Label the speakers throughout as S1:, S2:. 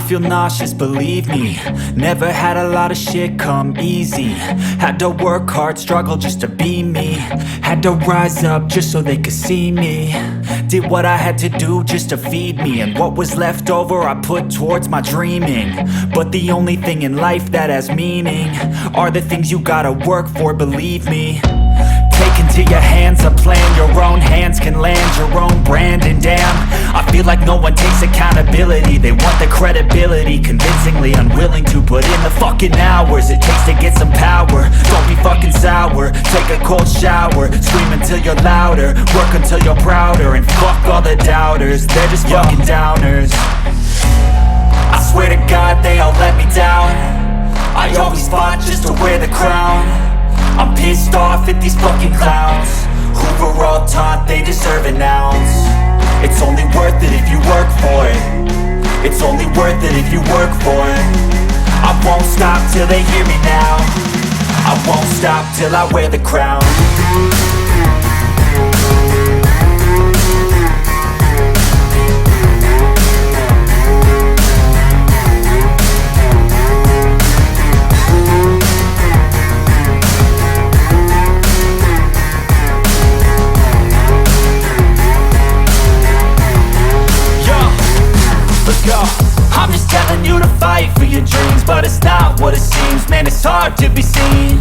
S1: feel nauseous, believe me. Never had a lot of shit come easy. Had to work hard, struggle just to be me. Had to rise up just so they could see me. Did what I had to do just to feed me. And what was left over I put towards my dreaming. But the only thing in life that has meaning are the things you gotta work for, believe me. Take into your hands a plan, your own hands can land your own brand. And damn, I feel like no one takes accountability. They want the credibility, convincingly unwilling to put in the fucking hours it takes to get some power. Don't be fucking sour, take a cold shower. Scream until you're louder, work until you're prouder. And fuck all the doubters, they're just fucking downers. I swear to God they all let me down. I always fought just to wear the crown. I'm pissed off at these fucking clowns who were all taught they deserve an ounce. It's only worth it if you work for it. It's only worth it if you work for it. I won't stop till they hear me now. I won't stop till I wear the crown. I'm just telling you to fight for your dreams, but it's not what it seems. Man, it's hard to be seen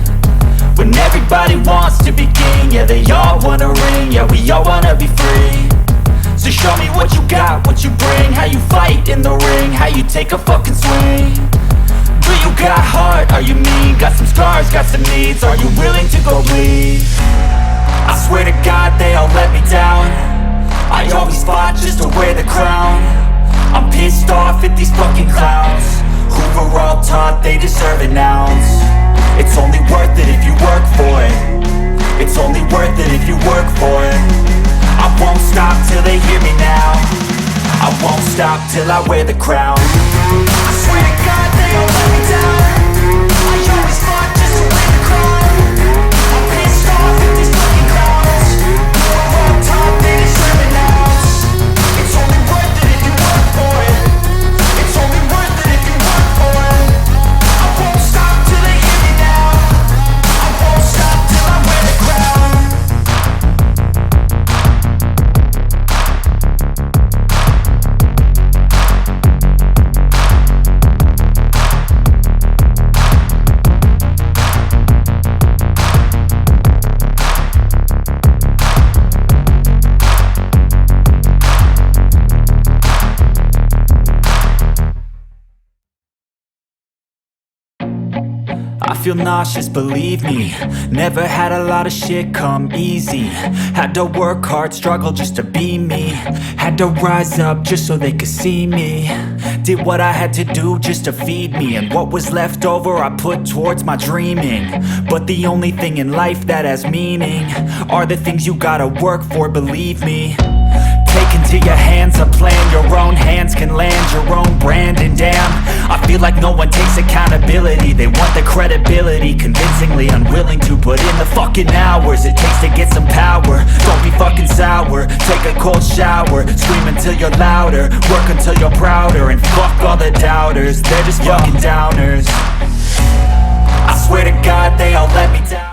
S1: when everybody wants to be king. Yeah, they all wanna ring, yeah, we all wanna be free. So show me what you got, what you bring, how you fight in the ring, how you take a fucking swing. Do you got heart, are you mean? Got some scars, got some needs, are you willing to go bleed? I swear to God they all let me down. I always fought just to wear the crown. I'm pissed off at these fucking clowns who were all taught they deserve an ounce. It's only worth it if you work for it. It's only worth it if you work for it. I won't stop till they hear me now. I won't stop till I wear the crown. I swear to God they all let me down. I always fought just to wear the crown. I'm pissed off at these fucking clowns who were all taught they deserve an ounce. It's only worth it if you work for it. It's only worth it if you work for it. I won't stop till they hear me now. I won't stop till I wear the crown. I feel nauseous, believe me. Never had a lot of shit come easy. Had to work hard, struggle just to be me. Had to rise up just so they could see me. Did what I had to do just to feed me. And what was left over I put towards my dreaming. But the only thing in life that has meaning are the things you gotta work for, believe me. Take into your hands a plan, your own hands can land your own brand. And damn, I feel like no one takes accountability. They want the credibility, convincingly unwilling to put in the fucking hours it takes to get some power. Don't be fucking sour, take a cold shower. Scream until you're louder, work until you're prouder. And fuck all the doubters, they're just fucking downers. I swear to God they all let me down.